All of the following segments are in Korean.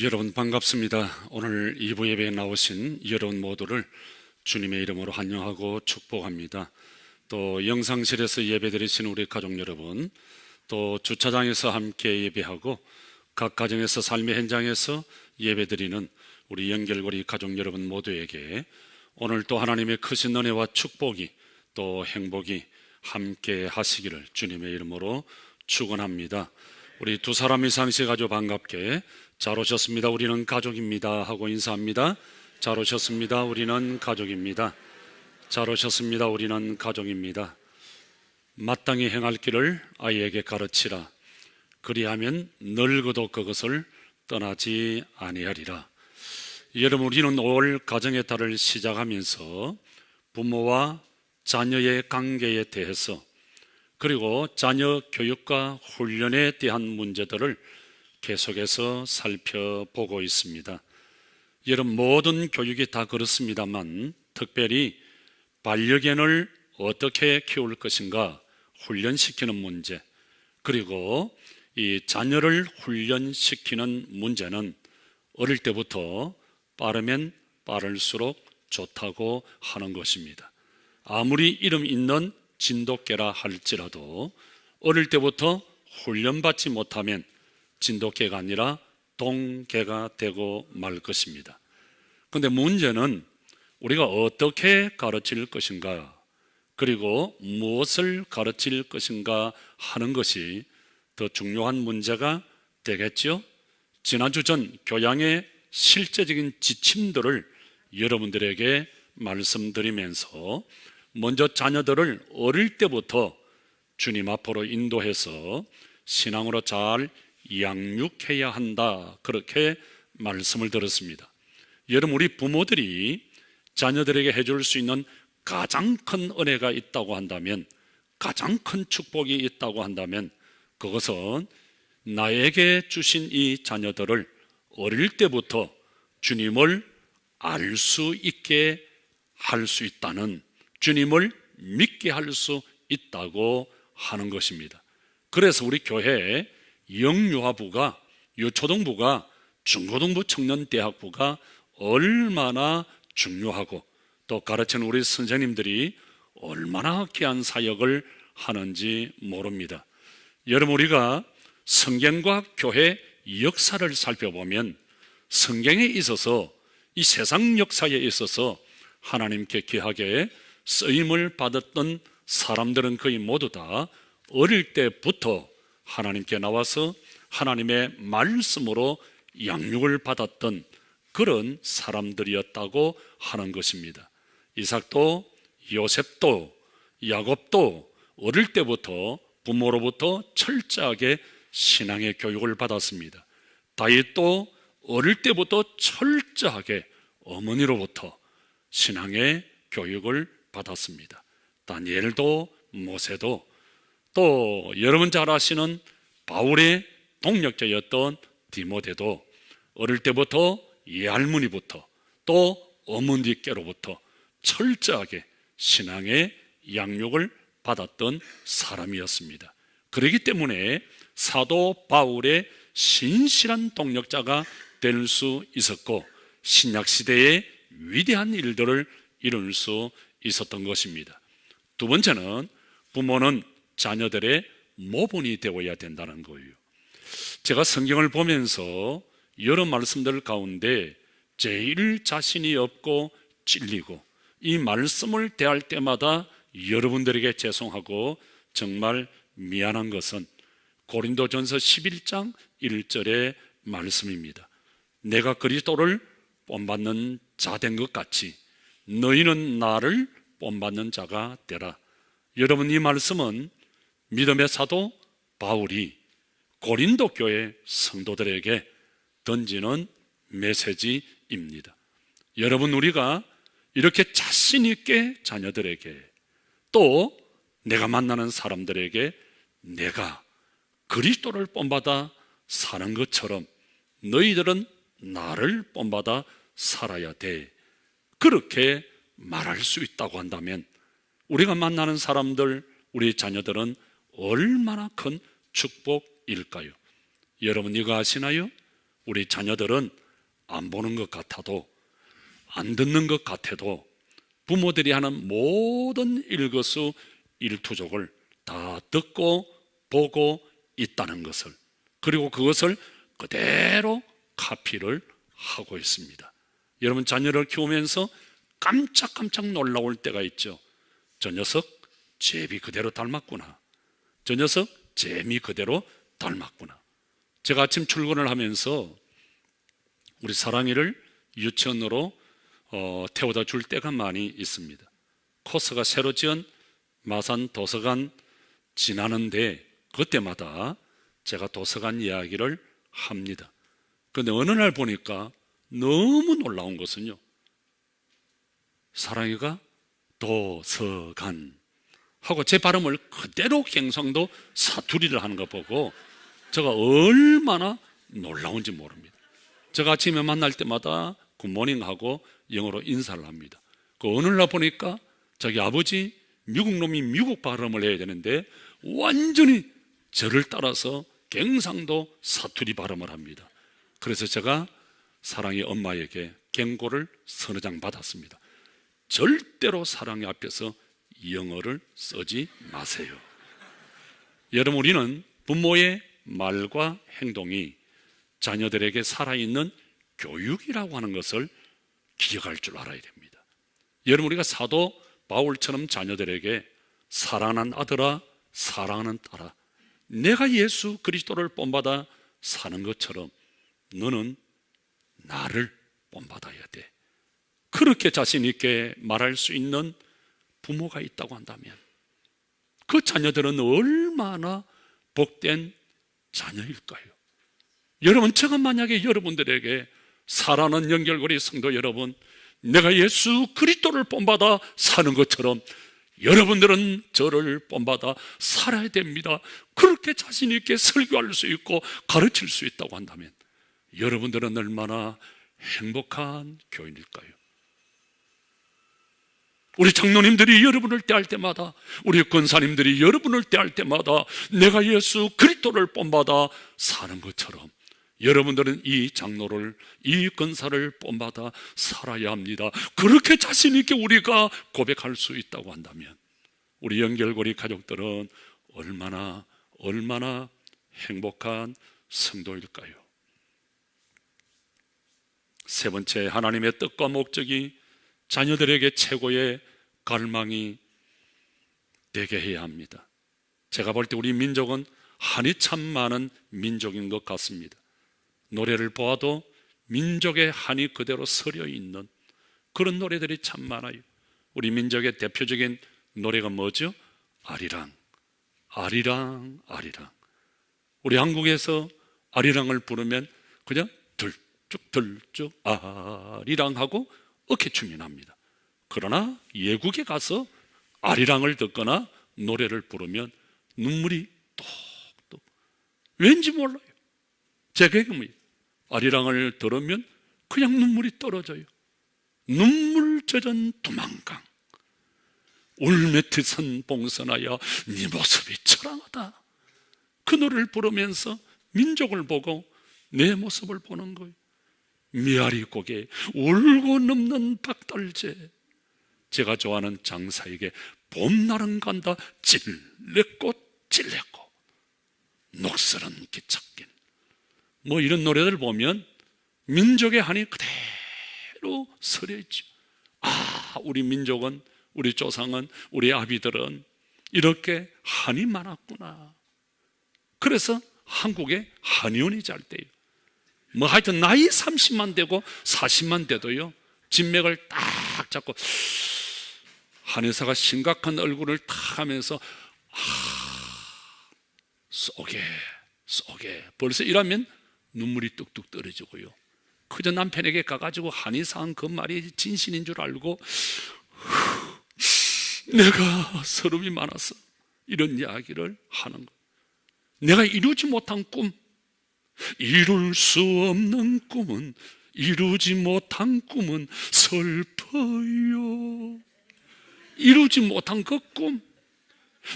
여러분 반갑습니다. 오늘 2부 예배에 나오신 여러분 모두를 주님의 이름으로 환영하고 축복합니다. 또 영상실에서 예배드리신 우리 가족 여러분, 또 주차장에서 함께 예배하고 각 가정에서 삶의 현장에서 예배드리는 우리 연결고리 가족 여러분 모두에게 오늘 또 하나님의 크신 은혜와 축복이 또 행복이 함께 하시기를 주님의 이름으로 축원합니다. 우리 두 사람 이상씩 아주 반갑게 잘 오셨습니다. 우리는 가족입니다 하고 인사합니다. 잘 오셨습니다. 우리는 가족입니다. 잘 오셨습니다. 우리는 가족입니다. 마땅히 행할 길을 아이에게 가르치라. 그리하면 늙어도 그것을 떠나지 아니하리라. 여러분, 우리는 올 가정의 달을 시작하면서 부모와 자녀의 관계에 대해서, 그리고 자녀 교육과 훈련에 대한 문제들을 계속해서 살펴보고 있습니다. 여러분, 모든 교육이 다 그렇습니다만 특별히 반려견을 어떻게 키울 것인가 훈련시키는 문제, 그리고 이 자녀를 훈련시키는 문제는 어릴 때부터 빠르면 빠를수록 좋다고 하는 것입니다. 아무리 이름 있는 진돗개라 할지라도 어릴 때부터 훈련받지 못하면 진돗개가 아니라 동개가 되고 말 것입니다. 그런데 문제는 우리가 어떻게 가르칠 것인가, 그리고 무엇을 가르칠 것인가 하는 것이 더 중요한 문제가 되겠죠. 지난주 전 교양의 실제적인 지침들을 여러분들에게 말씀드리면서 먼저 자녀들을 어릴 때부터 주님 앞으로 인도해서 신앙으로 잘 양육해야 한다, 그렇게 말씀을 들었습니다. 여러분, 우리 부모들이 자녀들에게 해줄 수 있는 가장 큰 은혜가 있다고 한다면, 가장 큰 축복이 있다고 한다면 그것은 나에게 주신 이 자녀들을 어릴 때부터 주님을 알 수 있게 할 수 있다는, 주님을 믿게 할 수 있다고 하는 것입니다. 그래서 우리 교회에 영유아부가, 유초등부가, 중고등부, 청년대학부가 얼마나 중요하고 또 가르치는 우리 선생님들이 얼마나 귀한 사역을 하는지 모릅니다. 여러분, 우리가 성경과 교회 역사를 살펴보면 성경에 있어서, 이 세상 역사에 있어서 하나님께 귀하게 쓰임을 받았던 사람들은 거의 모두 다 어릴 때부터 하나님께 나와서 하나님의 말씀으로 양육을 받았던 그런 사람들이었다고 하는 것입니다. 이삭도, 요셉도, 야곱도 어릴 때부터 부모로부터 철저하게 신앙의 교육을 받았습니다. 다윗도 어릴 때부터 철저하게 어머니로부터 신앙의 교육을 받았습니다. 다니엘도, 모세도, 또 여러분 잘 아시는 바울의 동역자였던 디모데도 어릴 때부터 예할머니부터 또 어머니께로부터 철저하게 신앙의 양육을 받았던 사람이었습니다. 그렇기 때문에 사도 바울의 신실한 동역자가 될 수 있었고 신약시대의 위대한 일들을 이룰 수 있었던 것입니다. 두 번째는 부모는 자녀들의 모본이 되어야 된다는 거예요. 제가 성경을 보면서 여러 말씀들 가운데 제일 자신이 없고 찔리고 이 말씀을 대할 때마다 여러분들에게 죄송하고 정말 미안한 것은 고린도전서 11장 1절의 말씀입니다. 내가 그리스도를 본받는 자 된 것 같이 너희는 나를 본받는 자가 되라. 여러분, 이 말씀은 믿음의 사도 바울이 고린도 교회 성도들에게 던지는 메시지입니다. 여러분, 우리가 이렇게 자신 있게 자녀들에게, 또 내가 만나는 사람들에게 내가 그리스도를 본받아 사는 것처럼 너희들은 나를 본받아 살아야 돼, 그렇게 말할 수 있다고 한다면 우리가 만나는 사람들, 우리 자녀들은 얼마나 큰 축복일까요? 여러분, 이거 아시나요? 우리 자녀들은 안 보는 것 같아도, 안 듣는 것 같아도 부모들이 하는 모든 일거수 일투족을 다 듣고 보고 있다는 것을, 그리고 그것을 그대로 카피를 하고 있습니다. 여러분, 자녀를 키우면서 깜짝깜짝 놀라울 때가 있죠. 저 녀석 제비 그대로 닮았구나, 저 녀석 재미 그대로 닮았구나. 제가 아침 출근을 하면서 우리 사랑이를 유치원으로 태워다 줄 때가 많이 있습니다. 코스가 새로 지은 마산 도서관 지나는데 그때마다 제가 도서관 이야기를 합니다. 그런데 어느 날 보니까 너무 놀라운 것은요, 사랑이가 도서관 하고 제 발음을 그대로 경상도 사투리를 하는 거 보고 제가 얼마나 놀라운지 모릅니다. 제가 아침에 만날 때마다 굿모닝 하고 영어로 인사를 합니다. 그 어느 날 보니까 자기 아버지 미국 놈이 미국 발음을 해야 되는데 완전히 저를 따라서 경상도 사투리 발음을 합니다. 그래서 제가 사랑이 엄마에게 경고를 서너 장 받았습니다. 절대로 사랑이 앞에서 영어를 쓰지 마세요. 여러분, 우리는 부모의 말과 행동이 자녀들에게 살아있는 교육이라고 하는 것을 기억할 줄 알아야 됩니다. 여러분, 우리가 사도 바울처럼 자녀들에게 사랑하는 아들아, 사랑하는 딸아, 내가 예수 그리스도를 본받아 사는 것처럼 너는 나를 본받아야 돼, 그렇게 자신 있게 말할 수 있는 부모가 있다고 한다면 그 자녀들은 얼마나 복된 자녀일까요? 여러분, 제가 만약에 여러분들에게 사랑하는 연결고리 성도 여러분, 내가 예수 그리스도를 본받아 사는 것처럼 여러분들은 저를 본받아 살아야 됩니다, 그렇게 자신 있게 설교할 수 있고 가르칠 수 있다고 한다면 여러분들은 얼마나 행복한 교인일까요? 우리 장로님들이 여러분을 대할 때마다, 우리 권사님들이 여러분을 대할 때마다 내가 예수 그리스도를 본받아 사는 것처럼 여러분들은 이 장로를, 이 권사를 본받아 살아야 합니다, 그렇게 자신 있게 우리가 고백할 수 있다고 한다면 우리 연결고리 가족들은 얼마나 행복한 성도일까요? 세 번째, 하나님의 뜻과 목적이 자녀들에게 최고의 갈망이 되게 해야 합니다. 제가 볼 때 우리 민족은 한이 참 많은 민족인 것 같습니다. 노래를 보아도 민족의 한이 그대로 서려 있는 그런 노래들이 참 많아요. 우리 민족의 대표적인 노래가 뭐죠? 아리랑, 아리랑, 아리랑. 우리 한국에서 아리랑을 부르면 그냥 들쭉 아리랑 하고 어깨춤이 납니다. 그러나 외국에 가서 아리랑을 듣거나 노래를 부르면 눈물이 뚝뚝, 왠지 몰라요. 제 경험이에요. 아리랑을 들으면 그냥 눈물이 떨어져요. 눈물 젖은 도망강, 울매트선 봉선하여 네 모습이 처량하다. 그 노래를 부르면서 민족을 보고 내 모습을 보는 거예요. 미아리 고개 울고 넘는 박달재. 제가 좋아하는 장사에게 봄날은 간다 찔레꽃 찔레꽃 녹슬은 기찻길, 뭐 이런 노래들 보면 민족의 한이 그대로 서려 있죠. 아, 우리 민족은, 우리 조상은, 우리 아비들은 이렇게 한이 많았구나. 그래서 한국에 한의원이 잘 돼요. 뭐 하여튼 나이 30만 되고 40만 돼도요, 진맥을 딱 잡고 한의사가 심각한 얼굴을 탁 하면서 쏘게 벌써 이러면 눈물이 뚝뚝 떨어지고요, 그저 남편에게 가가지고 한의사한 그 말이 진실인 줄 알고 내가 서름이 많아서 이런 이야기를 하는 거예요. 내가 이루지 못한 꿈, 이룰 수 없는 꿈은, 이루지 못한 꿈은 슬퍼요. 이루지 못한 그 꿈,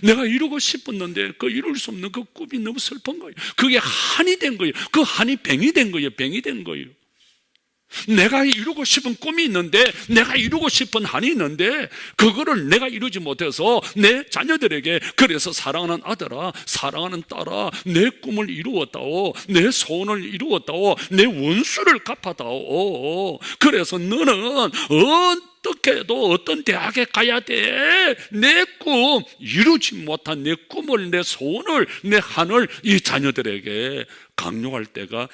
내가 이루고 싶었는데 그 이룰 수 없는 그 꿈이 너무 슬픈 거예요. 그게 한이 된 거예요. 그 한이 병이 된 거예요. 병이 된 거예요. 내가 이루고 싶은 꿈이 있는데, 내가 이루고 싶은 한이 있는데 그거를 내가 이루지 못해서 내 자녀들에게, 그래서 사랑하는 아들아, 사랑하는 딸아, 내 꿈을 이루었다오, 내 소원을 이루었다오, 내 원수를 갚았다오. 그래서 너는 어떻게 해도 어떤 대학에 가야 돼. 내 꿈, 이루지 못한 내 꿈을, 내 소원을, 내 한을 이 자녀들에게 강요할 때가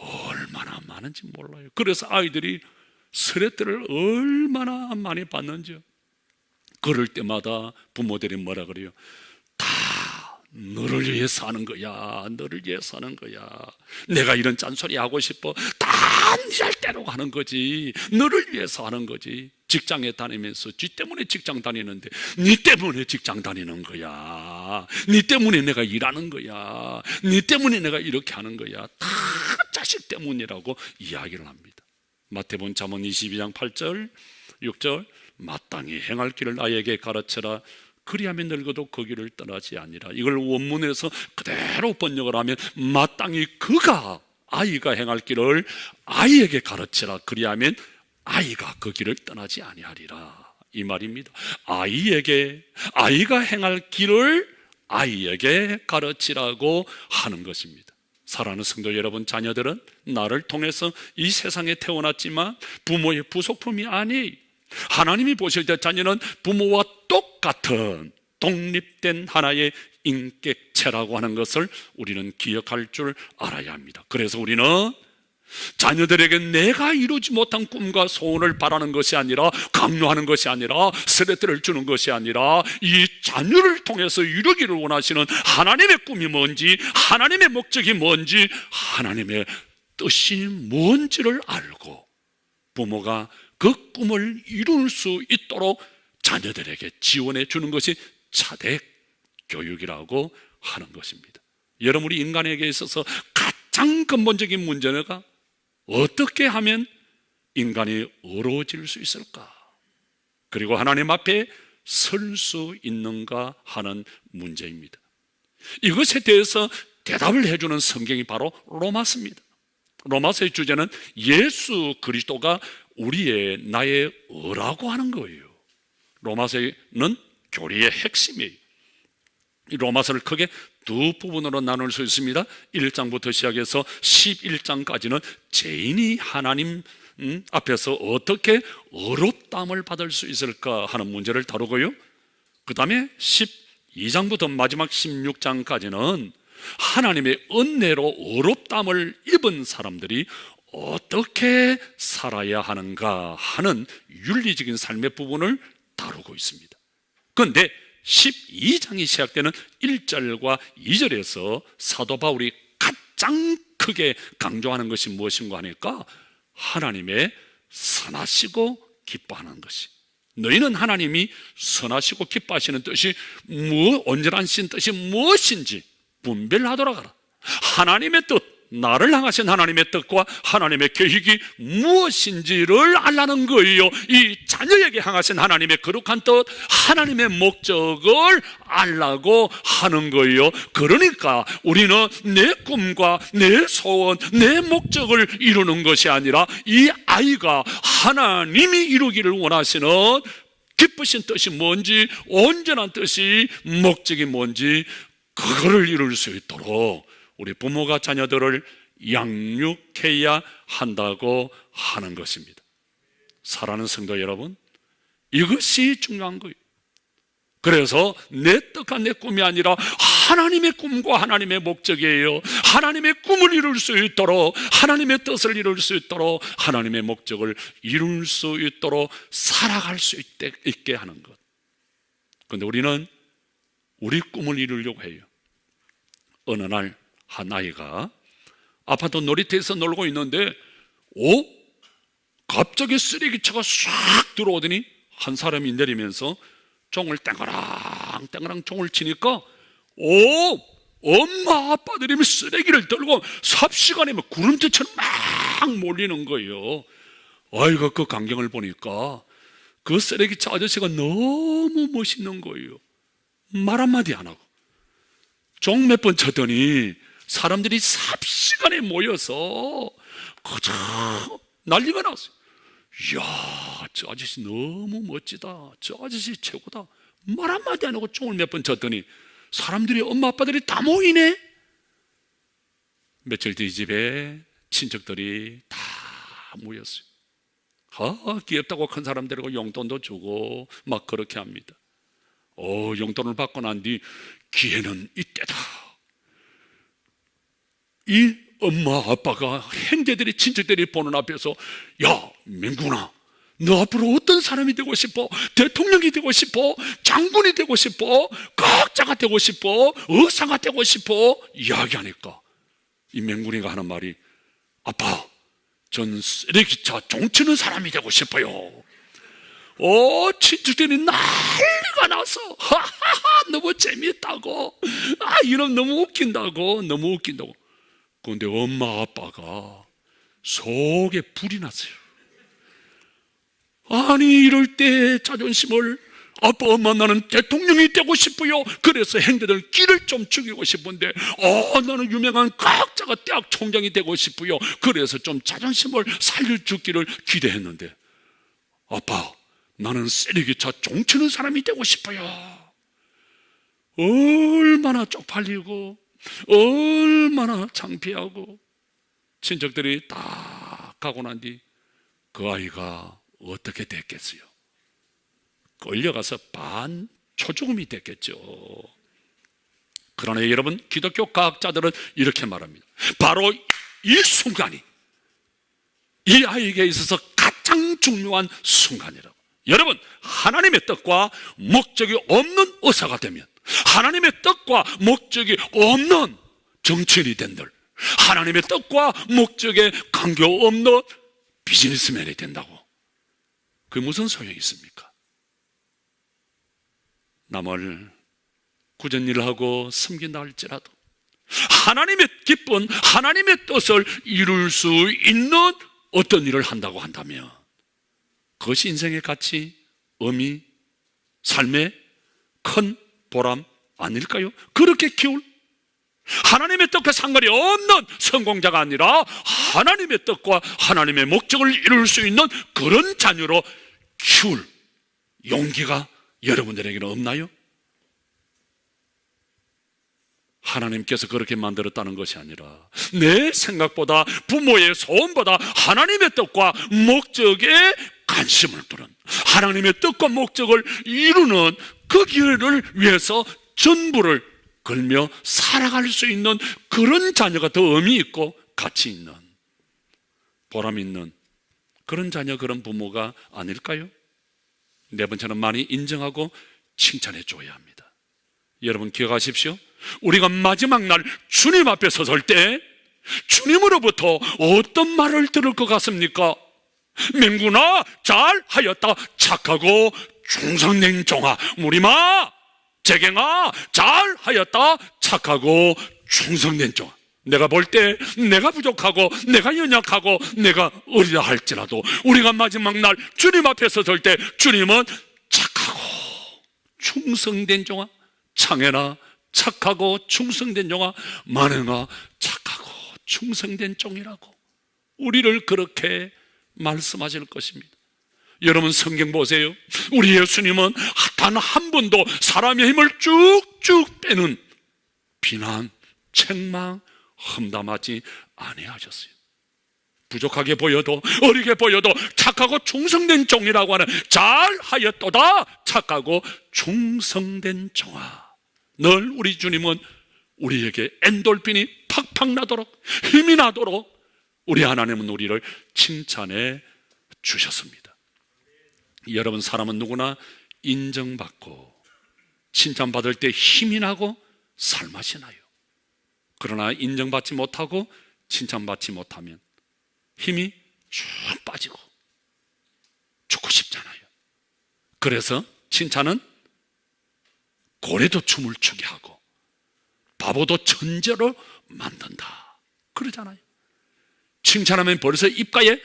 얼마나 많은지 몰라요. 그래서 아이들이 스트레스를 얼마나 많이 받는지요. 그럴 때마다 부모들이 뭐라 그래요? 다 너를 위해서 하는 거야. 너를 위해서 하는 거야. 내가 이런 짠소리 하고 싶어. 다 네 잘대로 하는 거지. 너를 위해서 하는 거지. 직장에 다니면서 쥐 때문에 직장 다니는데 네 때문에 직장 다니는 거야. 네 때문에 내가 일하는 거야. 네 때문에 내가 이렇게 하는 거야. 다 자식 때문이라고 이야기를 합니다. 마태복음 잠언 22장 8절 6절 마땅히 행할 길을 아이에게 가르쳐라. 그리하면 늙어도 그 길을 떠나지 아니라. 이걸 원문에서 그대로 번역을 하면 마땅히 그가, 아이가 행할 길을 아이에게 가르쳐라. 그리하면 아이가 그 길을 떠나지 아니하리라, 이 말입니다. 아이가 행할 길을 아이에게 가르치라고 하는 것입니다. 사랑하는 성도 여러분, 자녀들은 나를 통해서 이 세상에 태어났지만 부모의 부속품이 아니, 하나님이 보실 때 자녀는 부모와 똑같은 독립된 하나의 인격체라고 하는 것을 우리는 기억할 줄 알아야 합니다. 그래서 우리는 자녀들에게 내가 이루지 못한 꿈과 소원을 바라는 것이 아니라, 강요하는 것이 아니라, 스트레스를 주는 것이 아니라, 이 자녀를 통해서 이루기를 원하시는 하나님의 꿈이 뭔지, 하나님의 목적이 뭔지, 하나님의 뜻이 뭔지를 알고 부모가 그 꿈을 이룰 수 있도록 자녀들에게 지원해 주는 것이 차대 교육이라고 하는 것입니다. 여러분, 우리 인간에게 있어서 가장 근본적인 문제는 어떻게 하면 인간이 어려워질 수 있을까? 그리고 하나님 앞에 설 수 있는가 하는 문제입니다. 이것에 대해서 대답을 해주는 성경이 바로 로마서입니다. 로마서의 주제는 예수 그리스도가 우리의 나의 어라고 하는 거예요. 로마서는 교리의 핵심이에요. 이 로마서를 크게 두 부분으로 나눌 수 있습니다. 1장부터 시작해서 11장까지는 죄인이 하나님 앞에서 어떻게 어렵다함을 받을 수 있을까 하는 문제를 다루고요, 그 다음에 12장부터 마지막 16장까지는 하나님의 은혜로 어렵다함을 입은 사람들이 어떻게 살아야 하는가 하는 윤리적인 삶의 부분을 다루고 있습니다. 그런데 12장이 시작되는 1절과 2절에서 사도 바울이 가장 크게 강조하는 것이 무엇인가 하니까 하나님의 선하시고 기뻐하는 것이, 너희는 하나님이 선하시고 기뻐하시는 뜻이 온전하신 뜻이 무엇인지 분별하도록 하라. 하나님의 뜻, 나를 향하신 하나님의 뜻과 하나님의 계획이 무엇인지를 알라는 거예요. 이 자녀에게 향하신 하나님의 거룩한 뜻, 하나님의 목적을 알라고 하는 거예요. 그러니까 우리는 내 꿈과 내 소원, 내 목적을 이루는 것이 아니라 이 아이가 하나님이 이루기를 원하시는 기쁘신 뜻이 뭔지, 온전한 뜻이, 목적이 뭔지, 그거를 이룰 수 있도록 우리 부모가 자녀들을 양육해야 한다고 하는 것입니다. 사랑하는 성도 여러분, 이것이 중요한 거예요. 그래서 내 뜻과 내 꿈이 아니라 하나님의 꿈과 하나님의 목적이에요. 하나님의 꿈을 이룰 수 있도록, 하나님의 뜻을 이룰 수 있도록, 하나님의 목적을 이룰 수 있도록 살아갈 수 있게 하는 것. 그런데 우리는 우리 꿈을 이루려고 해요. 어느 날 한 아이가 아파트 놀이터에서 놀고 있는데 갑자기 쓰레기차가 싹 들어오더니 한 사람이 내리면서 종을 땡그랑 땡그랑 종을 치니까 엄마 아빠들이 쓰레기를 들고 삽시간이면 구름대처럼 막 몰리는 거예요. 아이가 그 광경을 보니까 그 쓰레기차 아저씨가 너무 멋있는 거예요. 말 한마디 안 하고 종 몇 번 쳤더니 사람들이 삽시간에 모여서 그저 난리가 났어요. 이야, 저 아저씨 너무 멋지다, 저 아저씨 최고다. 말 한마디 안 하고 종을 몇 번 쳤더니 사람들이, 엄마 아빠들이 다 모이네. 며칠 뒤 집에 친척들이 다 모였어요. 귀엽다고 큰 사람 데리고 용돈도 주고 막 그렇게 합니다. 용돈을 받고 난 뒤 기회는 이때다. 이 엄마 아빠가, 형제들이, 친척들이 보는 앞에서, 야, 맹구나, 너 앞으로 어떤 사람이 되고 싶어? 대통령이 되고 싶어? 장군이 되고 싶어? 과학자가 되고 싶어? 의사가 되고 싶어? 이야기하니까 이 맹군이가 하는 말이, 아빠, 전 쓰레기차 종치는 사람이 되고 싶어요. 친척들이 난리가 나서, 하하하, 너무 재미있다고, 이런 너무 웃긴다고, 너무 웃긴다고. 그런데 엄마 아빠가 속에 불이 났어요. 아니, 이럴 때 자존심을, 아빠, 엄마, 나는 대통령이 되고 싶어요. 그래서 형제들 끼를 좀 죽이고 싶은데, 나는 유명한 과학자가 대학 총장이 되고 싶어요. 그래서 좀 자존심을 살려주기를 기대했는데, 아빠, 나는 쓰레기차 종치는 사람이 되고 싶어요. 얼마나 쪽팔리고 얼마나 창피하고. 친척들이 다 가고 난 뒤 그 아이가 어떻게 됐겠어요? 끌려가서 반초죽음이 됐겠죠. 그러나 여러분, 기독교 과학자들은 이렇게 말합니다. 바로 이 순간이 이 아이에게 있어서 가장 중요한 순간이라고. 여러분, 하나님의 뜻과 목적이 없는 의사가 되면, 하나님의 뜻과 목적이 없는 정치인이 된들, 하나님의 뜻과 목적에 관계없는 비즈니스맨이 된다고. 그게 무슨 소용이 있습니까? 남을 굳은 일을 하고 섬긴다 할지라도 하나님의 기쁜, 하나님의 뜻을 이룰 수 있는 어떤 일을 한다고 한다면 그것이 인생의 가치, 의미, 삶의 큰 보람 아닐까요? 그렇게 키울, 하나님의 뜻과 상관이 없는 성공자가 아니라 하나님의 뜻과 하나님의 목적을 이룰 수 있는 그런 자녀로 키울 용기가 여러분들에게는 없나요? 하나님께서 그렇게 만들었다는 것이 아니라 내 생각보다, 부모의 소원보다 하나님의 뜻과 목적에 관심을 두는, 하나님의 뜻과 목적을 이루는 그 길을 위해서 전부를 걸며 살아갈 수 있는 그런 자녀가 더 의미 있고 가치 있는, 보람 있는 그런 자녀, 그런 부모가 아닐까요? 네 번째는 많이 인정하고 칭찬해 줘야 합니다. 여러분 기억하십시오. 우리가 마지막 날 주님 앞에 섰을 때 주님으로부터 어떤 말을 들을 것 같습니까? 맹구나, 잘하였다, 착하고 충성된 종아, 무리마, 재경아, 잘하였다, 착하고 충성된 종아. 내가 볼 때 내가 부족하고 내가 연약하고 내가 어리다 할지라도 우리가 마지막 날 주님 앞에 섰을 때 주님은 착하고 충성된 종아, 창해나 착하고 충성된 종아, 만행아 착하고 충성된 종이라고 우리를 그렇게 말씀하실 것입니다. 여러분 성경 보세요. 우리 예수님은 단 한 번도 사람의 힘을 쭉쭉 빼는 비난, 책망, 험담하지 아니하셨어요. 부족하게 보여도, 어리게 보여도 착하고 충성된 종이라고 하는, 잘하였도다, 착하고 충성된 종아. 늘 우리 주님은 우리에게 엔돌핀이 팍팍 나도록, 힘이 나도록 우리 하나님은 우리를 칭찬해 주셨습니다. 여러분, 사람은 누구나 인정받고 칭찬받을 때 힘이 나고 살맛이 나요. 그러나 인정받지 못하고 칭찬받지 못하면 힘이 쭉 빠지고 죽고 싶잖아요. 그래서 칭찬은 고래도 춤을 추게 하고 바보도 천재로 만든다 그러잖아요. 칭찬하면 벌써 입가에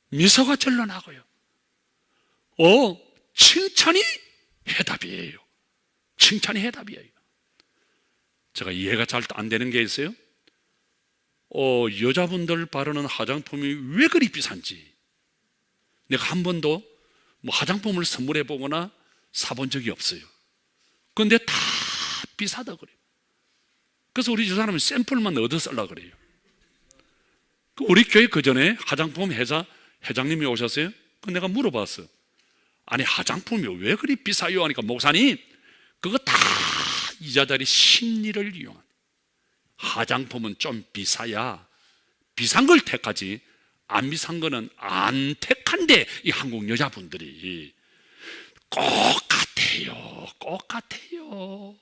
미소가 절로 나고요. 칭찬이 해답이에요. 칭찬이 해답이에요. 제가 이해가 잘 안 되는 게 있어요. 여자분들 바르는 화장품이 왜 그리 비싼지 내가 한 번도 뭐 화장품을 선물해 보거나 사본 적이 없어요. 그런데 다 비싸다 그래요. 그래서 우리 저 사람은 샘플만 얻어 쓰려고 그래요. 우리 교회 그 전에 화장품 회사 회장님이 오셨어요. 그 내가 물어봤어. 아니 화장품이 왜 그리 비싸요? 하니까 목사님 그거 다 이자들이 심리를 이용한 화장품은 좀 비싸야 비싼 걸 택하지 안 비싼 거는 안 택한데 이 한국 여자분들이 똑같아요. 똑같아요.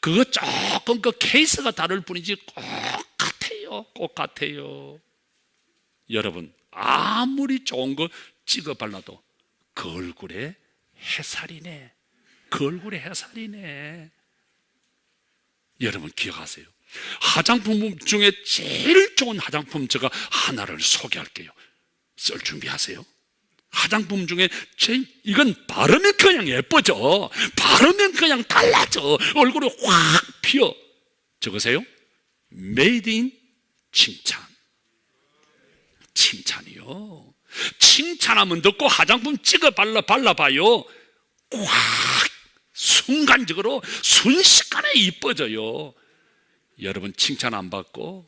그거 조금 그 케이스가 다를 뿐이지 똑같아요. 똑같아요. 여러분 아무리 좋은 거 찍어 발라도 그 얼굴에 해살이네. 그 얼굴에 해살이네. 여러분 기억하세요. 화장품 중에 제일 좋은 화장품 제가 하나를 소개할게요. 쓸 준비하세요. 화장품 중에 이건 바르면 그냥 예뻐져. 바르면 그냥 달라져. 얼굴이 확 피어. 적으세요. Made in 칭찬. 칭찬이요. 칭찬하면 듣고 화장품 찍어 발라봐요. 확 순간적으로 순식간에 이뻐져요. 여러분 칭찬 안 받고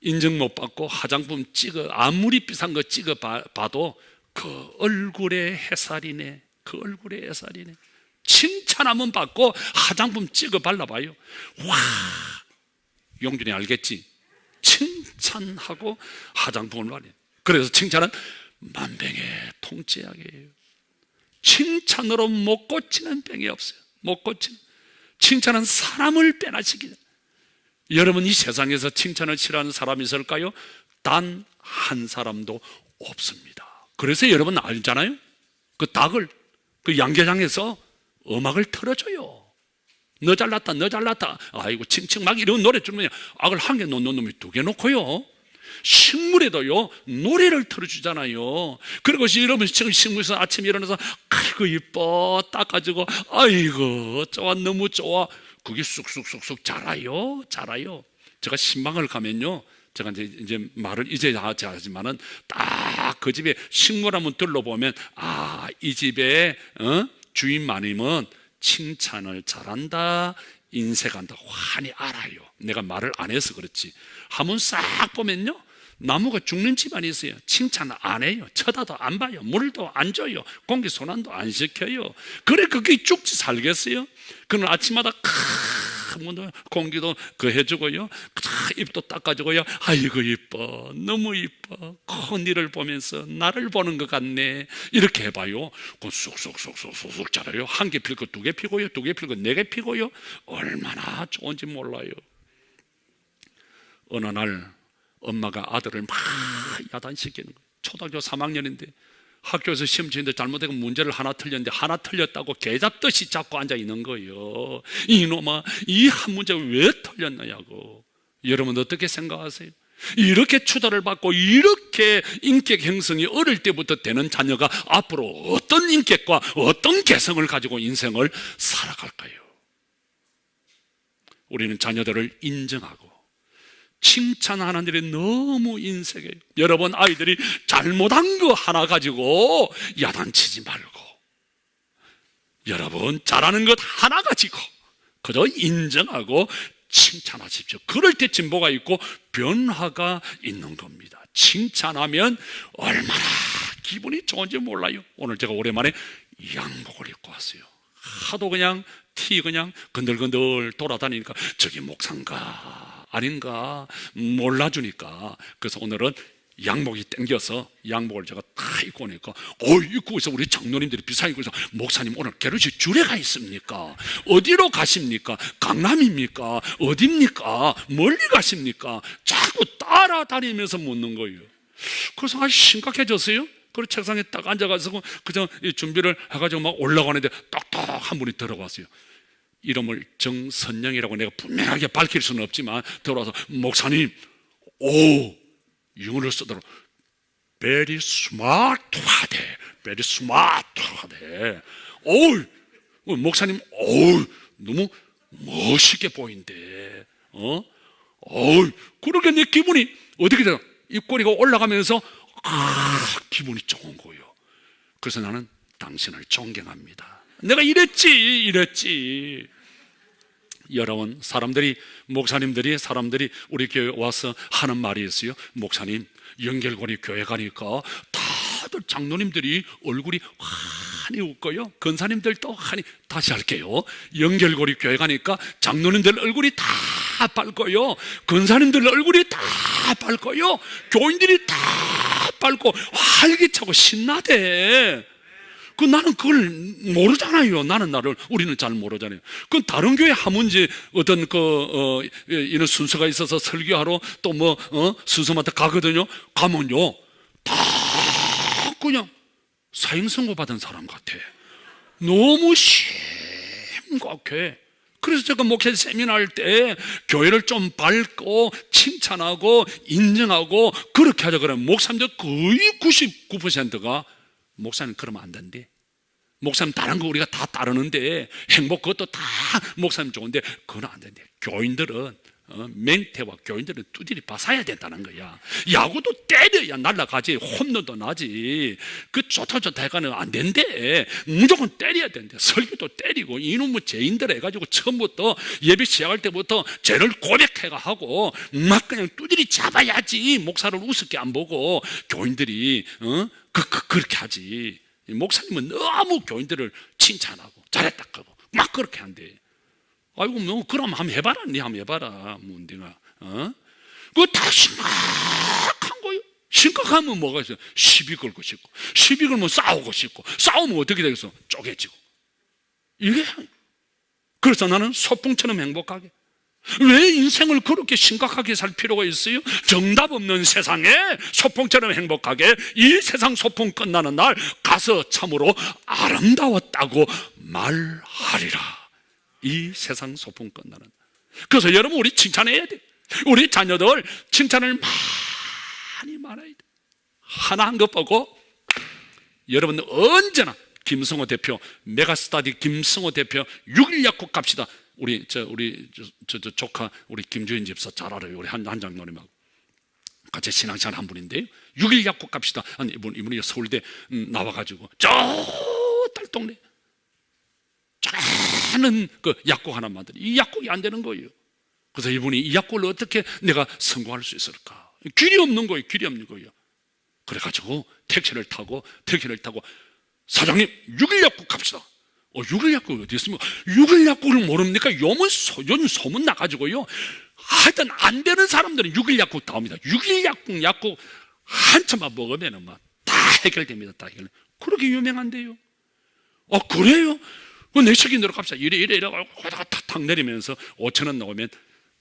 인정 못 받고 화장품 아무리 비싼 거 찍어 봐도 그 얼굴에 해살이네. 그 얼굴에 해살이네. 칭찬 한번 받고 화장품 찍어 발라봐요. 와, 용준이 알겠지? 칭찬하고 화장품을 발라. 그래서 칭찬은 만병의 통치약이에요. 칭찬으로 못 고치는 병이 없어요. 못 고치는. 칭찬은 사람을 변화시키는. 여러분 이 세상에서 칭찬을 싫어하는 사람이 있을까요? 단 한 사람도 없습니다. 그래서 여러분 알잖아요. 그 닭을 그 양계장에서 음악을 틀어줘요. 너 잘났다 너 잘났다 아이고 칭칭 막 이런 노래 주면 악을 한 개 놓는 놈이 두 개 놓고요. 식물에도요 노래를 틀어주잖아요. 그리고 여러분 지금 식물에서 아침에 일어나서 아이고 이뻐 닦아주고 아이고 좋아 너무 좋아. 그게 쑥쑥쑥쑥 자라요. 자라요. 제가 신방을 가면요 제가 이제 말을 이제 하지만은 딱 그 집에 식물 한번 둘러보면 아 이 집에 주인 마님은 칭찬을 잘한다 인색한다 환히 알아요. 내가 말을 안 해서 그렇지. 한번 싹 보면요 나무가 죽는 집안이 있어요. 칭찬 안 해요. 쳐다도 안 봐요. 물도 안 줘요. 공기 순환도 안 시켜요. 그래 그게 죽지 살겠어요? 그는 아침마다 공기도 그 해주고요 입도 닦아주고요 아이고 이뻐 너무 이뻐 니를 보면서 나를 보는 것 같네 이렇게 해봐요. 그건 쑥쑥쑥쑥 자라요. 한 개 필고 두 개 피고요 두 개 필고 네 개 피고요. 얼마나 좋은지 몰라요. 어느 날 엄마가 아들을 막 야단시키는 거예요. 초등학교 3학년인데 학교에서 시험 치는데 잘못되고 문제를 하나 틀렸는데 하나 틀렸다고 개잡듯이 잡고 앉아 있는 거예요. 이놈아 이 한 문제 왜 틀렸느냐고. 여러분 어떻게 생각하세요? 이렇게 추다를 받고 이렇게 인격 형성이 어릴 때부터 되는 자녀가 앞으로 어떤 인격과 어떤 개성을 가지고 인생을 살아갈까요? 우리는 자녀들을 인정하고 칭찬하는 일이 너무 인색해요. 여러분 아이들이 잘못한 거 하나 가지고 야단치지 말고 여러분 잘하는 것 하나 가지고 그저 인정하고 칭찬하십시오. 그럴 때 진보가 있고 변화가 있는 겁니다. 칭찬하면 얼마나 기분이 좋은지 몰라요. 오늘 제가 오랜만에 양복을 입고 왔어요. 하도 그냥 그냥 건들건들 돌아다니니까 저기 목사인가 아닌가 몰라주니까 그래서 오늘은 양복이 땡겨서 양복을 제가 다 입고 오니까 입고 있어. 우리 장로님들이 비싸게 입고 있어. 목사님 오늘 결혼식 주례가 있습니까? 어디로 가십니까? 강남입니까? 어딥니까? 멀리 가십니까? 자꾸 따라다니면서 묻는 거예요. 그래서 아주 심각해졌어요. 그리고 책상에 딱 앉아가지고 그저 준비를 해가지고 막 올라가는데 딱딱 한 분이 들어왔어요. 이름을 정선영이라고 내가 분명하게 밝힐 수는 없지만 들어와서 목사님 영어를 쓰더라고. very smart하대. very smart하대. 어우, 목사님, 어우, 너무 멋있게 보인대. 어우, 그렇게 내 기분이 어떻게 되나? 입꼬리가 올라가면서 기분이 좋은 거예요. 그래서 나는 당신을 존경합니다. 내가 이랬지. 여러분, 목사님들이 우리 교회 와서 하는 말이 있어요. 목사님, 연결고리 교회 가니까 다들 장로님들이 얼굴이 환히 웃고요, 권사님들도 환히, 다시 할게요. 연결고리 교회 가니까 장로님들 얼굴이 다 밝고요, 권사님들 얼굴이 다 밝고요, 교인들이 다 밝고 활기차고 신나대. 나는 그걸 모르잖아요. 우리는 잘 모르잖아요. 그건 다른 교회 하문지 어떤 이런 순서가 있어서 설교하러 또 순서마다 가거든요. 가면요, 다 그냥 사형선고 받은 사람 같아. 너무 심각해. 그래서 제가 목회 세미나 할 때 교회를 좀 밝고 칭찬하고 인정하고 그렇게 하자 그러면 목사님들 거의 99%가 목사님 그러면 안 된대. 목사님 다른 거 우리가 다 따르는데, 행복 그것도 다 목사님 좋은데 그건 안 된대. 교인들은 맹태와 교인들은 두드리 봐서야 된다는 거야. 야구도 때려야 날아가지, 홈런도 나지. 그 좋다 해가는 안 된대. 무조건 때려야 된대. 설교도 때리고 이놈의 죄인들 해가지고 처음부터 예배 시작할 때부터 죄를 고백해가 하고 막 그냥 두드리 잡아야지. 목사를 우습게 안 보고 교인들이 그렇게 하지. 목사님은 너무 교인들을 칭찬하고 잘했다 하고 막 그렇게 한대. 아이고, 그럼 한번 해봐라. 네 한번 해봐라. 문딩아. 그거 다 심각한 거예요. 심각하면 뭐가 있어요? 시비 걸고 싶고, 시비 걸면 싸우고 싶고, 싸우면 어떻게 되겠어? 쪼개지고. 이게. 그래서 나는 소풍처럼 행복하게. 왜 인생을 그렇게 심각하게 살 필요가 있어요? 정답 없는 세상에 소풍처럼 행복하게 이 세상 소풍 끝나는 날 가서 참으로 아름다웠다고 말하리라. 이 세상 소풍 끝나는. 그래서 여러분, 우리 칭찬해야 돼. 우리 자녀들 칭찬을 많이 말아야 돼. 하나 한 것 보고 여러분 언제나 김성호 대표, 메가스타디 김성호 대표 6일 약국 갑시다. 우리 조카 우리 김주인 집사 잘 알아요. 우리 한 장로님하고 같이 신앙생활 한 분인데요. 6일 약국 갑시다. 이분이 서울대 나와가지고 저 달동네 작은 그 약국 하나 만들어. 이 약국이 안 되는 거예요. 그래서 이분이 이 약국을 어떻게 내가 성공할 수 있을까? 길이 없는 거예요. 그래가지고 택시를 타고 사장님 6일 약국 갑시다. 6일 약국이 어디 있습니까? 6일 약국을 모릅니까? 요즘 소문 나가지고요. 하여튼 안 되는 사람들은 6일 약국 다 옵니다. 6일 약국 한참만 먹으면 다 해결됩니다. 다 해결. 그렇게 유명한데요. 그래요? 내 책임 들어갑시다. 이래 가다가 탁 내리면서 5,000원 나오면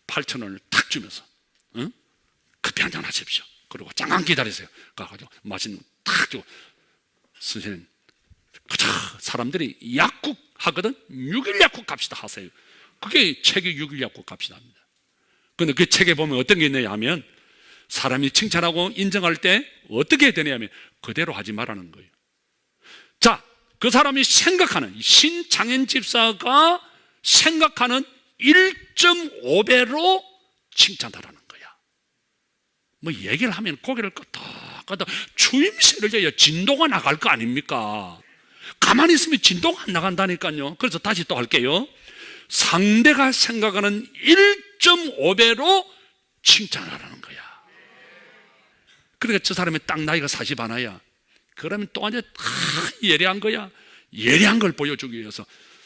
8,000원을 탁 주면서 커피 한잔 하십시오. 그리고 잠깐 기다리세요. 가가지고 맛있는 탁 주고, 선생님, 사람들이 약국 하거든. 6일 약국 갑시다 하세요. 그게 책이 6일 약국 갑시다 합니다. 근데 그 책에 보면 어떤 게 있냐 하면, 사람이 칭찬하고 인정할 때 어떻게 해야 되냐 하면 그대로 하지 말라는 거예요. 자, 그 사람이 생각하는, 신창현 집사가 생각하는 1.5배로 칭찬하라는 거야. 얘기를 하면 고개를 끄덕끄덕 추임새를 줘야 진도가 나갈 거 아닙니까? 가만히 있으면 진도가 안 나간다니까요. 그래서 다시 또 할게요. 상대가 생각하는 1.5배로 칭찬하라는 거야. 그러니까 저 사람이 딱 나이가 40 하나야. 그러면 또 완전 예리한 거야. 예리한 걸 보여주기 위해서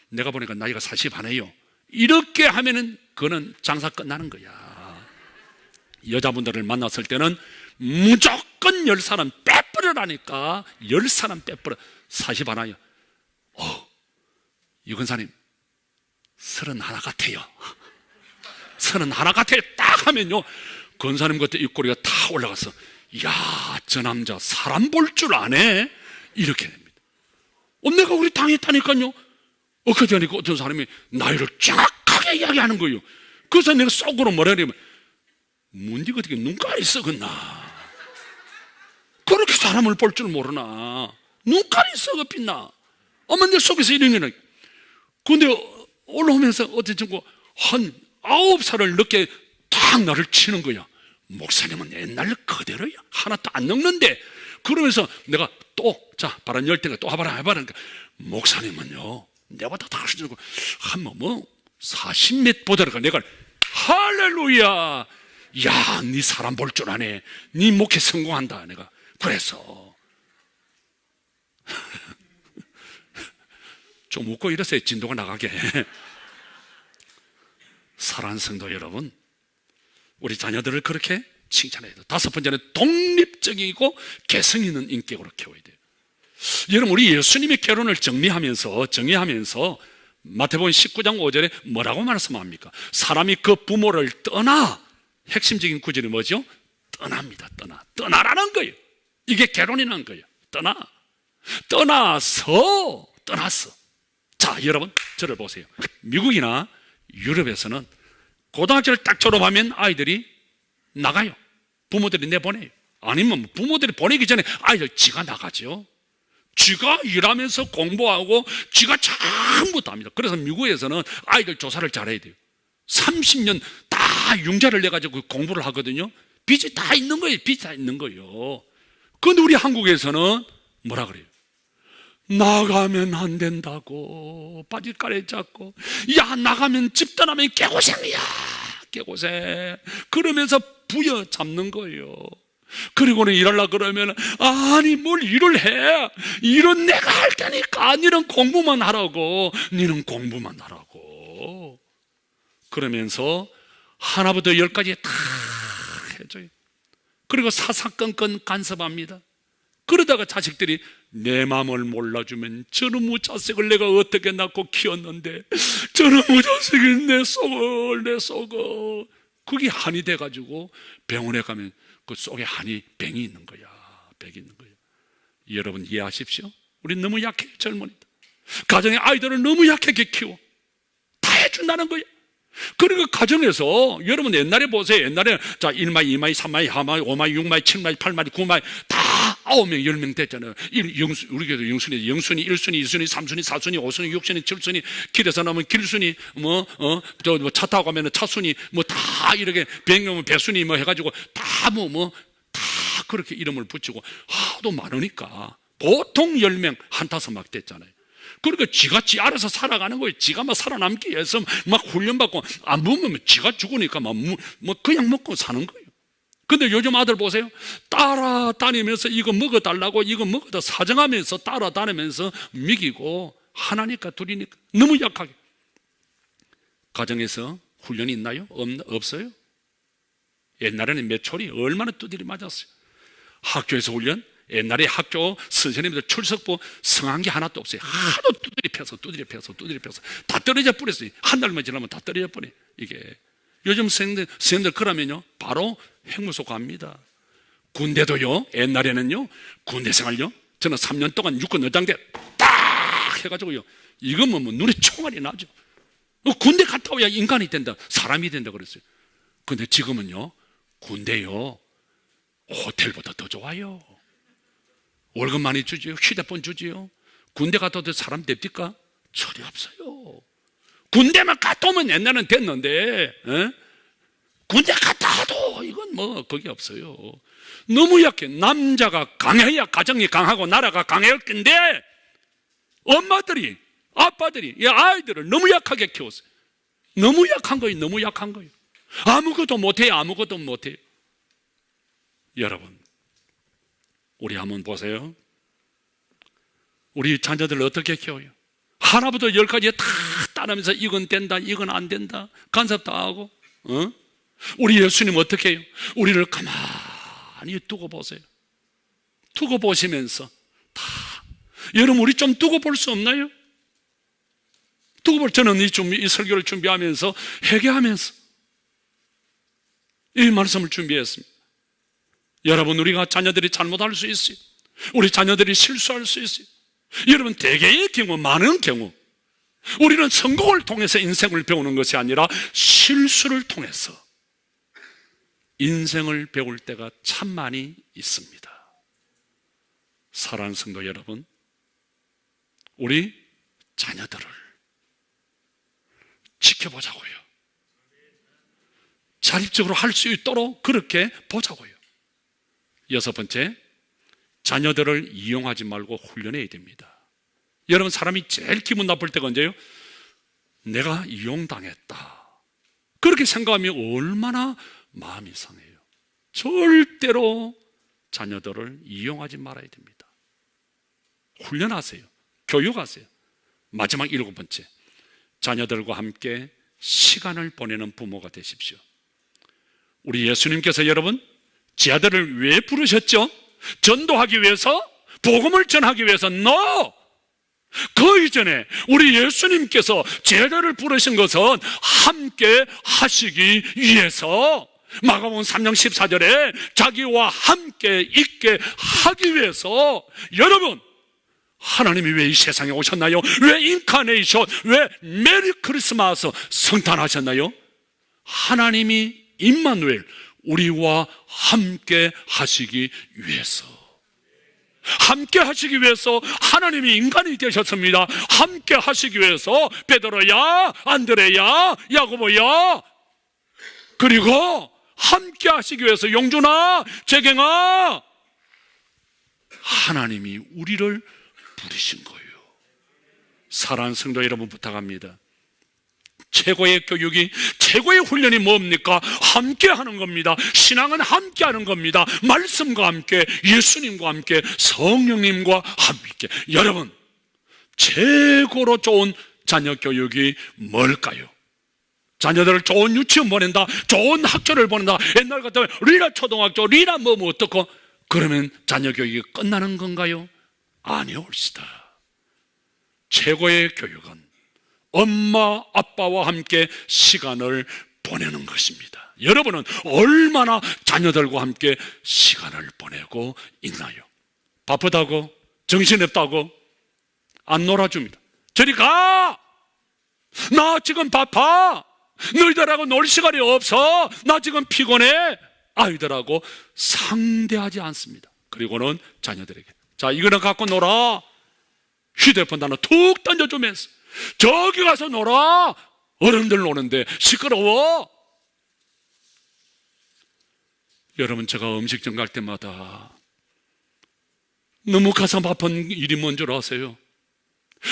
내가 보니까 나이가 40 하네요. 이렇게 하면은 그거는 장사 끝나는 거야. 여자분들을 만났을 때는 무조건 10사람 빼버려라니까. 10사람 빼버려. 40 하나요. 유근사님 31 같아요. 31 같아요. 딱 하면요, 권사님 그때 입꼬리가 다 올라가서, 이야, 저 남자 사람 볼 줄 아네. 이렇게 됩니다. 내가 우리 당했다니까요. 그러니까 어떤 사람이 나이를 정확하게 이야기하는 거예요. 그래서 내가 속으로 뭐라 그러냐면, 문디가 어떻게 눈깔이 썩었나. 그렇게 사람을 볼 줄 모르나? 눈깔이 썩어 빛나? 어머, 내 속에서 이런 일은. 근데 올라오면서 어떤 친구 한 9살을 늦게 딱 나를 치는 거야. 목사님은 옛날 그대로야. 하나도 안 늙는데. 그러면서 내가 또, 자, 바람 열 때가 또 해봐라. 그러니까 목사님은요, 내보다 다 하시고, 한 40몇 보다가 내가, 할렐루야! 야, 네 사람 볼 줄 아네. 네 목회 성공한다. 내가. 그래서. 좀 웃고 이러세요. 진도가 나가게. 사랑하는 성도 여러분, 우리 자녀들을 그렇게 칭찬해야 돼요. 다섯 번째는 독립적이고 개성 있는 인격으로 키워야 돼요. 여러분, 우리 예수님의 결혼을 정리하면서 마태복음 19장 5절에 뭐라고 말씀합니까? 사람이 그 부모를 떠나, 핵심적인 구절이 뭐죠? 떠납니다. 떠나라는 거예요. 이게 결혼이라는 거예요. 떠났어. 자, 여러분, 저를 보세요. 미국이나 유럽에서는 고등학교를 딱 졸업하면 아이들이 나가요. 부모들이 내보내요. 아니면 부모들이 보내기 전에 아이들 지가 나가죠. 지가 일하면서 공부하고 지가 전부 다 합니다. 그래서 미국에서는 아이들 조사를 잘해야 돼요. 30년 다 융자를 내가지고 공부를 하거든요. 빚이 다 있는 거예요. 그런데 우리 한국에서는 뭐라 그래요? 나가면 안 된다고 바짓가래 잡고, 야, 나가면 집 떠나면 개고생이야. 그러면서 부여 잡는 거예요. 그리고는 일하려고 그러면, 아니 뭘 일을 해. 일은 내가 할 테니까 니는 공부만 하라고. 그러면서 하나부터 10까지 다 해줘요. 그리고 사사건건 간섭합니다. 그러다가 자식들이 내 마음을 몰라주면 저놈의 자식을 내가 어떻게 낳고 키웠는데 저놈의 자식이 내 속을 그게 한이 돼가지고 병원에 가면 그 속에 병이 있는 거야. 여러분 이해하십시오. 우리 너무 약해. 젊은이들 가정의 아이들을 너무 약하게 키워. 다 해준다는 거예요. 그리고 가정에서 여러분 옛날에 보세요. 옛날에 자 1마리, 2마리, 3마리, 4마리, 5마리, 6마리, 7마리, 8마리, 9마리 다 9명, 10명 됐잖아요. 우리 교도 영순이, 1순위, 2순위, 3순위, 4순위, 5순위, 6순위, 7순위, 길에서 나면 길순위, 차 타고 가면 차순위, 다 이렇게 배경은 배순위 해가지고 다 다 그렇게 이름을 붙이고 하도 많으니까 보통 10명 한 타서 막 됐잖아요. 그러니까 지가 알아서 살아가는 거예요. 지가 막 살아남기 위해서 막 훈련받고 안 보면 지가 죽으니까 그냥 먹고 사는 거예요. 근데 요즘 아들 보세요. 따라다니면서 이거 먹어달라고 이거 먹어다 사정하면서 따라다니면서 먹이고 하나니까 둘이니까 너무 약하게. 가정에서 훈련이 있나요? 없어요? 옛날에는 매초리 얼마나 두드리 맞았어요. 학교에서 훈련? 옛날에 학교 선생님들 출석부 성한 게 하나도 없어요. 하도 두드리 펴서 다 떨어져 버렸어요. 한 달만 지나면 다 떨어져 버려. 이게 요즘 선생님들 그러면요 바로 형무소 갑니다. 군대도요, 옛날에는요 군대 생활요, 저는 3년 동안 육군 의장대 딱 해가지고요, 이건 눈에 총알이 나죠. 군대 갔다 오야 인간이 된다, 사람이 된다 그랬어요. 근데 지금은요 군대요 호텔보다 더 좋아요. 월급 많이 주지요. 휴대폰 주지요. 군대 갔다 오도 사람 됩니까? 철이 없어요. 군대만 갔다 오면 옛날엔 됐는데 군대 갔다 와도 이건 그게 없어요. 너무 약해. 남자가 강해야 가정이 강하고 나라가 강할 건데 엄마들이 아빠들이 이 아이들을 너무 약하게 키웠어요. 너무 약한 거예요. 아무것도 못해요. 여러분, 우리 한번 보세요. 우리 자녀들을 어떻게 키워요? 하나부터 10까지 다 따르면서 이건 된다, 이건 안 된다, 간섭 다 하고. 우리 예수님 어떻게 해요? 우리를 가만히 두고 보세요. 두고 보시면서 여러분, 우리 좀 두고 볼 수 없나요? 저는 이 설교를 준비하면서 회개하면서 이 말씀을 준비했습니다. 여러분, 우리가 자녀들이 잘못할 수 있어요. 우리 자녀들이 실수할 수 있어요. 여러분, 대개의 경우, 많은 경우 우리는 성공을 통해서 인생을 배우는 것이 아니라 실수를 통해서 인생을 배울 때가 참 많이 있습니다. 사랑하는 성도 여러분, 우리 자녀들을 지켜보자고요. 자립적으로 할 수 있도록 그렇게 보자고요. 여섯 번째, 자녀들을 이용하지 말고 훈련해야 됩니다. 여러분, 사람이 제일 기분 나쁠 때가 언제요? 내가 이용당했다, 그렇게 생각하면 얼마나 마음이 상해요. 절대로 자녀들을 이용하지 말아야 됩니다. 훈련하세요. 교육하세요. 마지막 일곱 번째, 자녀들과 함께 시간을 보내는 부모가 되십시오. 우리 예수님께서 여러분, 제 아들을 왜 부르셨죠? 전도하기 위해서? 복음을 전하기 위해서? No! 그 이전에 우리 예수님께서 제자를 부르신 것은 함께 하시기 위해서, 마가복음 3장 14절에 자기와 함께 있게 하기 위해서. 여러분, 하나님이 왜 이 세상에 오셨나요? 왜 인카네이션, 왜 메리 크리스마스 성탄하셨나요? 하나님이 임마누엘, 우리와 함께 하시기 위해서. 함께 하시기 위해서 하나님이 인간이 되셨습니다. 함께 하시기 위해서 베드로야, 안드레야, 야고보야, 그리고 함께 하시기 위해서 용준아, 재경아, 하나님이 우리를 부르신 거예요. 사랑하는 성도 여러분, 부탁합니다. 최고의 교육이, 최고의 훈련이 뭡니까? 함께 하는 겁니다. 신앙은 함께 하는 겁니다. 말씀과 함께, 예수님과 함께, 성령님과 함께. 여러분, 최고로 좋은 자녀 교육이 뭘까요? 자녀들을 좋은 유치원 보낸다, 좋은 학교를 보낸다, 옛날 같으면 리라 초등학교, 리라 뭐 어떻고, 그러면 자녀 교육이 끝나는 건가요? 아니올시다. 최고의 교육은 엄마, 아빠와 함께 시간을 보내는 것입니다. 여러분은 얼마나 자녀들과 함께 시간을 보내고 있나요? 바쁘다고? 정신없다고? 안 놀아줍니다. 저리 가! 나 지금 바빠! 너희들하고 놀 시간이 없어! 나 지금 피곤해! 아이들하고 상대하지 않습니다. 그리고는 자녀들에게, 자, 이거는 갖고 놀아! 휴대폰 하나 툭 던져주면서, 저기 가서 놀아! 어른들 노는데 시끄러워! 여러분, 제가 음식점 갈 때마다 너무 가슴 아픈 일이 뭔 줄 아세요?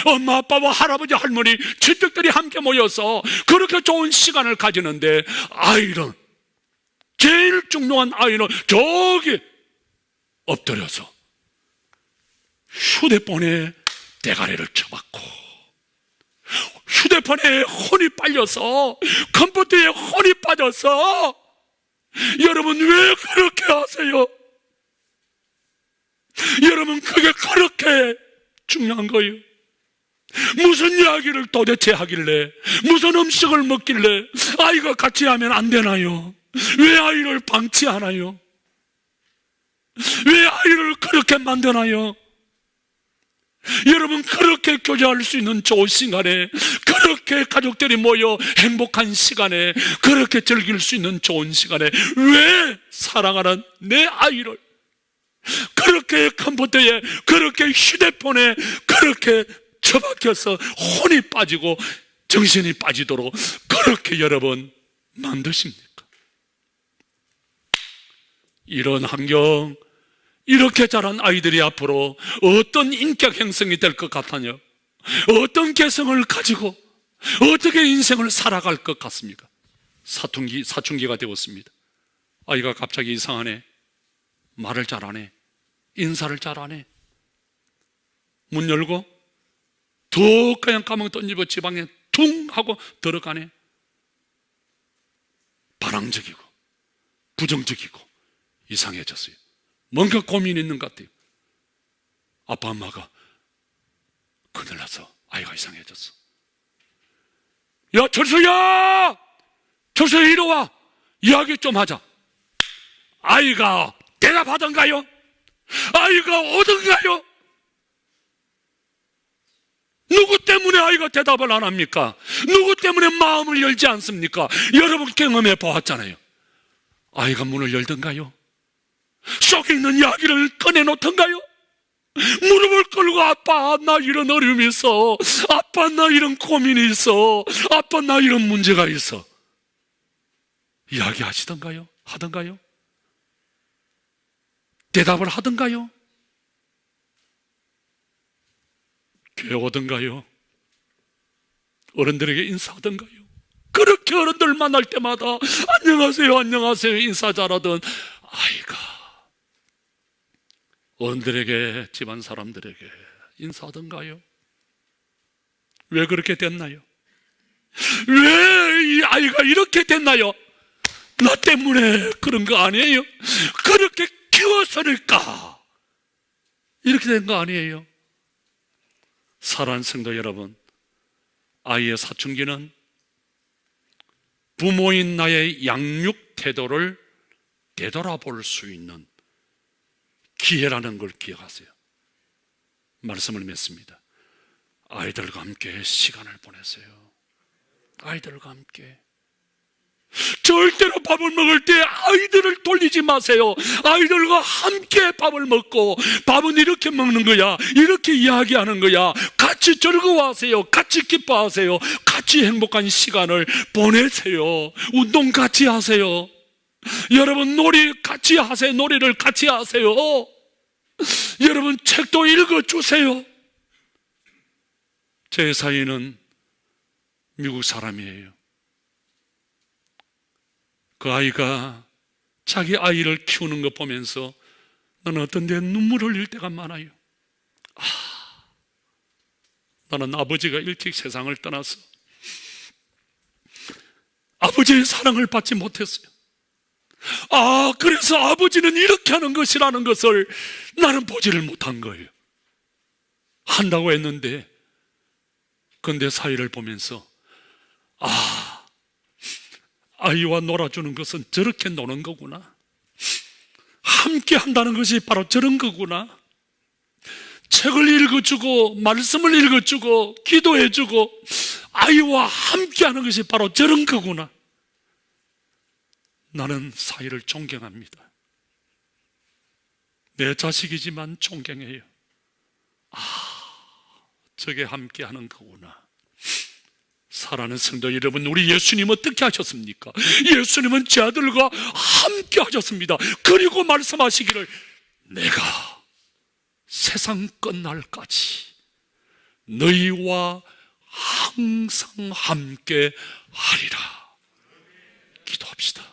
엄마, 아빠와 할아버지, 할머니, 친척들이 함께 모여서 그렇게 좋은 시간을 가지는데, 아이는, 제일 중요한 아이는 저기 엎드려서 휴대폰에 대가리를 쳐박고, 휴대폰에 혼이 빨려서, 컴퓨터에 혼이 빠져서, 여러분, 왜 그렇게 하세요? 여러분, 그게 그렇게 중요한 거예요. 무슨 이야기를 도대체 하길래, 무슨 음식을 먹길래 아이가 같이 하면 안 되나요? 왜 아이를 방치하나요? 왜 아이를 그렇게 만드나요? 여러분, 그렇게 교제할 수 있는 좋은 시간에, 그렇게 가족들이 모여 행복한 시간에, 그렇게 즐길 수 있는 좋은 시간에 왜 사랑하는 내 아이를 그렇게 컴퓨터에, 그렇게 휴대폰에 그렇게 처박혀서 혼이 빠지고 정신이 빠지도록 그렇게 여러분 만드십니까? 이런 환경, 이렇게 자란 아이들이 앞으로 어떤 인격 형성이 될 것 같으냐? 어떤 개성을 가지고 어떻게 인생을 살아갈 것 같습니까? 사춘기가 되었습니다. 아이가 갑자기 이상하네. 말을 잘하네. 인사를 잘하네. 문 열고 툭 그냥 가방 던지고 지방에 퉁 하고 들어가네. 반항적이고 부정적이고 이상해졌어요. 뭔가 고민이 있는 것 같아요. 아빠 엄마가 큰일 났어. 아이가 이상해졌어. 야, 철수야! 철수야, 이리 와! 이야기 좀 하자. 아이가 대답하던가요? 아이가 오던가요? 누구 때문에 아이가 대답을 안 합니까? 누구 때문에 마음을 열지 않습니까? 여러분 경험해 보았잖아요. 아이가 문을 열던가요? 속에 있는 이야기를 꺼내놓던가요? 무릎을 꿇고 아빠 나 이런 어려움이 있어, 아빠 나 이런 고민이 있어, 아빠 나 이런 문제가 있어 이야기하시던가요? 하던가요? 대답을 하던가요? 교회 오던가요? 어른들에게 인사하던가요? 그렇게 어른들 만날 때마다 안녕하세요 안녕하세요 인사 잘하던 아이가 어른들에게, 집안 사람들에게 인사하던가요? 왜 그렇게 됐나요? 왜 이 아이가 이렇게 됐나요? 나 때문에 그런 거 아니에요? 그렇게 키워서일까? 이렇게 된 거 아니에요? 사랑하는 성도 여러분, 아이의 사춘기는 부모인 나의 양육 태도를 되돌아볼 수 있는 기회라는 걸 기억하세요. 말씀을 맺습니다. 아이들과 함께 시간을 보내세요. 아이들과 함께. 절대로 밥을 먹을 때 아이들을 돌리지 마세요. 아이들과 함께 밥을 먹고, 밥은 이렇게 먹는 거야, 이렇게 이야기하는 거야, 같이 즐거워하세요. 같이 기뻐하세요. 같이 행복한 시간을 보내세요. 운동 같이 하세요. 여러분 놀이 같이 하세요. 놀이를 같이 하세요. 여러분 책도 읽어주세요. 제 사위는 미국 사람이에요. 그 아이가 자기 아이를 키우는 거 보면서 나는 어떤 데 눈물을 흘릴 때가 많아요. 나는 아버지가 일찍 세상을 떠나서 아버지의 사랑을 받지 못했어요. 그래서 아버지는 이렇게 하는 것이라는 것을 나는 보지를 못한 거예요. 한다고 했는데, 근데 사위를 보면서 아이와 놀아주는 것은 저렇게 노는 거구나, 함께 한다는 것이 바로 저런 거구나, 책을 읽어주고 말씀을 읽어주고 기도해주고 아이와 함께 하는 것이 바로 저런 거구나. 나는 사위를 존경합니다. 내 자식이지만 존경해요. 저게 함께 하는 거구나. 사랑하는 성도 여러분, 우리 예수님 어떻게 하셨습니까? 예수님은 제 아들과 함께 하셨습니다. 그리고 말씀하시기를 내가 세상 끝날까지 너희와 항상 함께 하리라. 기도합시다.